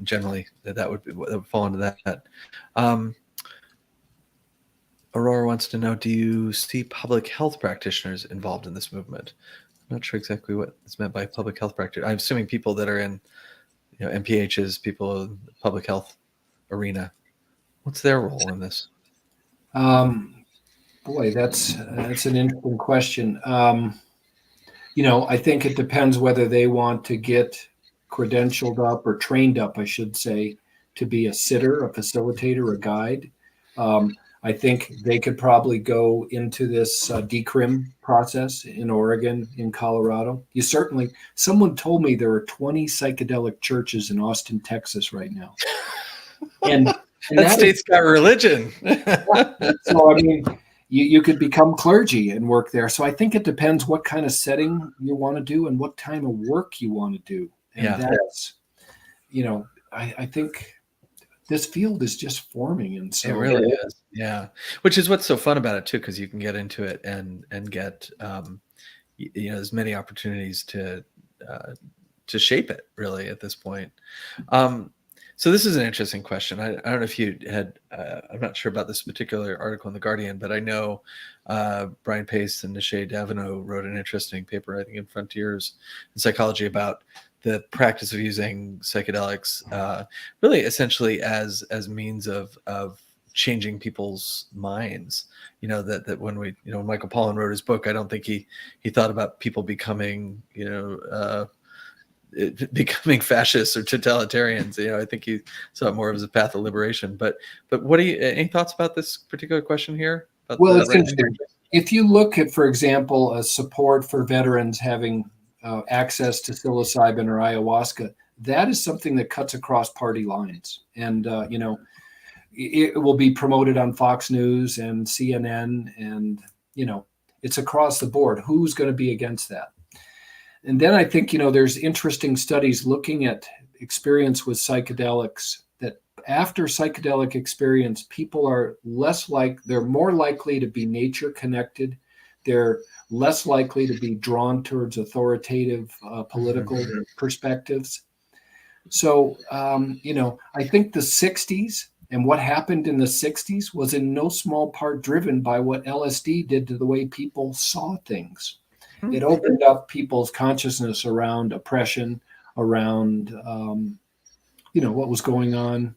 generally that would fall into that. Aurora wants to know, do you see public health practitioners involved in this movement? I'm not sure exactly what is meant by public health practitioner. I'm assuming people that are in MPHs, people in the public health arena. What's their role in this? Boy, that's an interesting question. I think it depends whether they want to get credentialed up or trained up, I should say, to be a sitter, a facilitator, a guide. I think they could probably go into this decrim process in Oregon, in Colorado. Someone told me there are 20 psychedelic churches in Austin, Texas right now. And that state's got religion. So, I mean, you could become clergy and work there. So I think it depends what kind of setting you want to do and what kind of work you want to do. And that's, I think this field is just forming. And so it really is. Yeah. Which is what's so fun about it too, because you can get into it and get, as many opportunities to shape it really at this point. So this is an interesting question. I don't know if you had, I'm not sure about this particular article in The Guardian, but I know Brian Pace and Nishay Davino wrote an interesting paper, I think in Frontiers in Psychology, about the practice of using psychedelics really essentially as means of changing people's minds. That when when Michael Pollan wrote his book, I don't think he thought about people becoming, becoming fascists or totalitarians. I think he saw it more as a path of liberation. But what any thoughts about this particular question here? Well, it's interesting. If you look at, for example, a support for veterans having access to psilocybin or ayahuasca, that is something that cuts across party lines. And, it will be promoted on Fox News and CNN, and, it's across the board. Who's going to be against that? And then I think, there's interesting studies looking at experience with psychedelics, that after psychedelic experience, people are they're more likely to be nature connected. They're less likely to be drawn towards authoritative political perspectives. So, I think the 60s and what happened in the 60s was in no small part driven by what LSD did to the way people saw things. It opened up people's consciousness around oppression, around, what was going on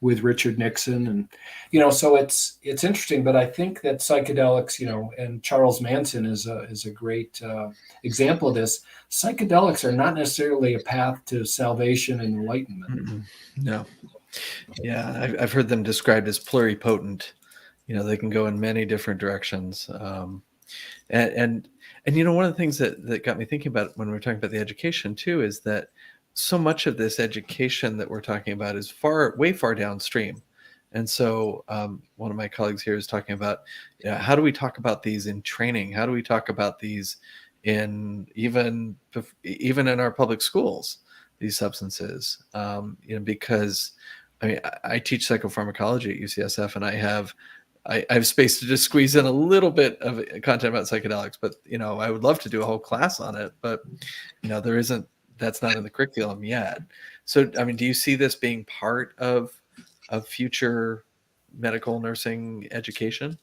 with Richard Nixon. And, so it's interesting, but I think that psychedelics, and Charles Manson is a great example of this. Psychedelics are not necessarily a path to salvation and enlightenment. No. Yeah. I've heard them described as pluripotent. They can go in many different directions. And one of the things that got me thinking about when we're talking about the education too, is that so much of this education that we're talking about is way far downstream. And so one of my colleagues here is talking about, how do we talk about these in training? How do we talk about these in even in our public schools, these substances? Because I teach psychopharmacology at UCSF, and I have space to just squeeze in a little bit of content about psychedelics, but I would love to do a whole class on it, but that's not in the curriculum yet. So, do you see this being part of future medical nursing education?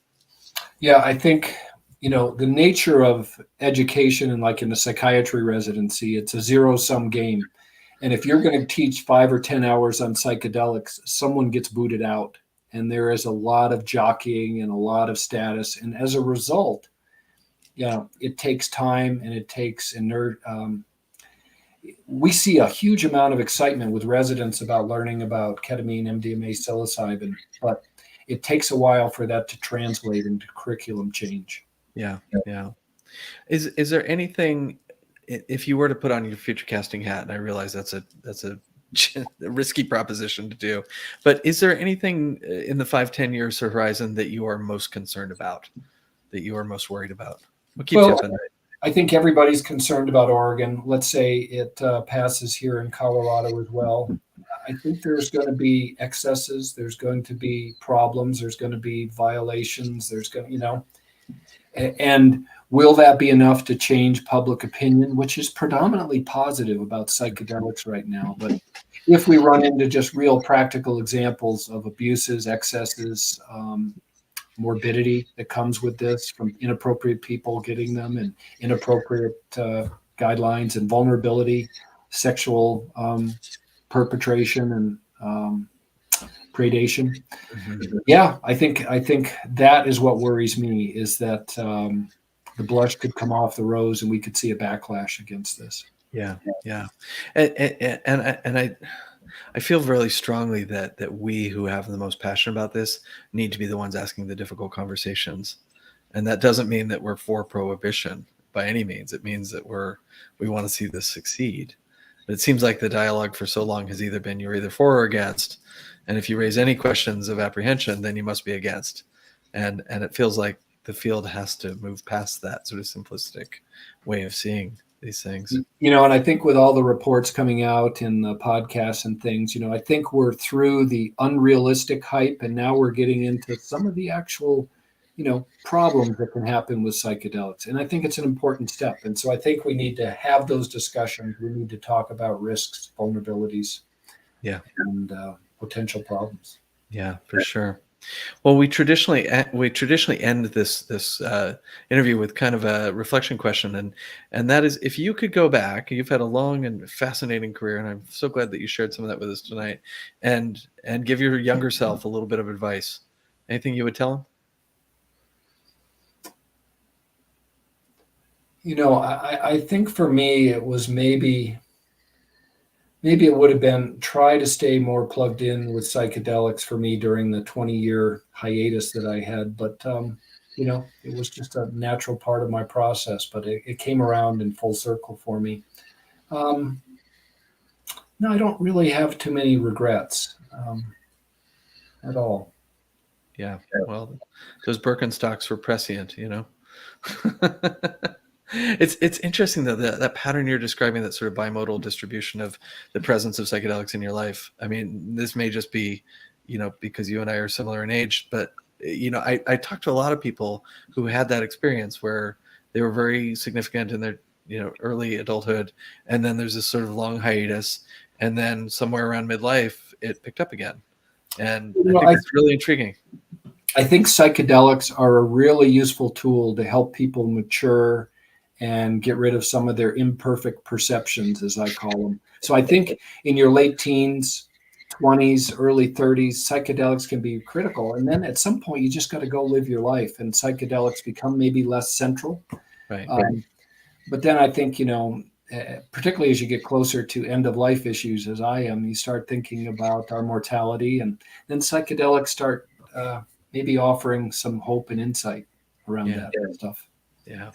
Yeah, I think, the nature of education, and like in the psychiatry residency, it's a zero-sum game. And if you're going to teach 5 or 10 hours on psychedelics, someone gets booted out. And there is a lot of jockeying and a lot of status. And as a result, it takes time, and it takes we see a huge amount of excitement with residents about learning about ketamine, MDMA, psilocybin, but it takes a while for that to translate into curriculum change. Yeah. Is there anything, if you were to put on your future casting hat, and I realize that's a risky proposition to do, but is there anything in the 5-10 years horizon that you are most concerned about, that you are most worried about? What keeps you up at night? I think everybody's concerned about Oregon. Let's say it passes here in Colorado as well. I think there's going to be excesses. There's going to be problems. There's going to be violations. And will that be enough to change public opinion, which is predominantly positive about psychedelics right now? But if we run into just real practical examples of abuses, excesses, morbidity that comes with this from inappropriate people getting them, and inappropriate guidelines, and vulnerability, sexual perpetration, and predation. Yeah, I think that is what worries me, is that the blush could come off the rose, and we could see a backlash against this. Yeah. And I feel really strongly that we who have the most passion about this need to be the ones asking the difficult conversations. And that doesn't mean that we're for prohibition by any means. It means that we want to see this succeed. But it seems like the dialogue for so long has either been, you're either for or against. And if you raise any questions of apprehension, then you must be against. And it feels like the field has to move past that sort of simplistic way of seeing these things. And I think with all the reports coming out in the podcasts and things, I think we're through the unrealistic hype, and now we're getting into some of the actual, problems that can happen with psychedelics. And I think it's an important step. And so I think we need to have those discussions. We need to talk about risks, vulnerabilities, and potential problems. Yeah, for sure. Well, we traditionally end this interview with kind of a reflection question, and that is, if you could go back, you've had a long and fascinating career, and I'm so glad that you shared some of that with us tonight, and give your younger self a little bit of advice. Anything you would tell him? I think for me, it was maybe it would have been try to stay more plugged in with psychedelics for me during the 20-year hiatus that I had. But, it was just a natural part of my process, but it came around in full circle for me. No, I don't really have too many regrets at all. Yeah. Well, those Birkenstocks were prescient, you know. It's interesting though that pattern you're describing, that sort of bimodal distribution of the presence of psychedelics in your life. I mean, this may just be, you know, because you and I are similar in age, but you know, I talked to a lot of people who had that experience where they were very significant in their, you know, early adulthood, and then there's this sort of long hiatus, and then somewhere around midlife it picked up again, and I think it's really intriguing. I think psychedelics are a really useful tool to help people mature and get rid of some of their imperfect perceptions, as I call them. So I think in your late teens, 20s, early 30s, psychedelics can be critical. And then at some point, you just got to go live your life, and psychedelics become maybe less central. Right. But then I think, you know, particularly as you get closer to end of life issues, as I am, you start thinking about our mortality, and then psychedelics start maybe offering some hope and insight around that stuff. Yeah.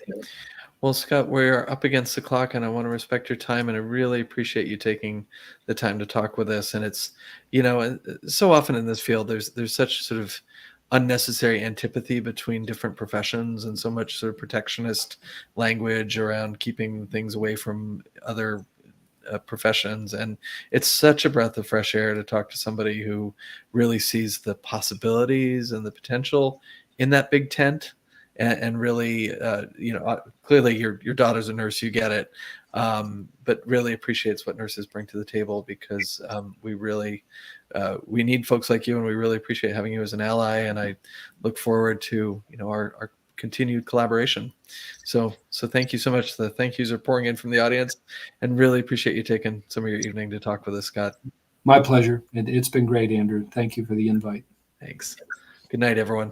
Well, Scott, we're up against the clock, and I want to respect your time, and I really appreciate you taking the time to talk with us. And it's, you know, so often in this field, there's such sort of unnecessary antipathy between different professions, and so much sort of protectionist language around keeping things away from other professions. And it's such a breath of fresh air to talk to somebody who really sees the possibilities and the potential in that big tent, and really, you know, clearly your daughter's a nurse, you get it, but really appreciates what nurses bring to the table, because we really, we need folks like you, and we really appreciate having you as an ally. And I look forward to, you know, our continued collaboration. So thank you so much. The thank yous are pouring in from the audience, and really appreciate you taking some of your evening to talk with us, Scott. My pleasure. It's been great, Andrew. Thank you for the invite. Thanks. Good night, everyone.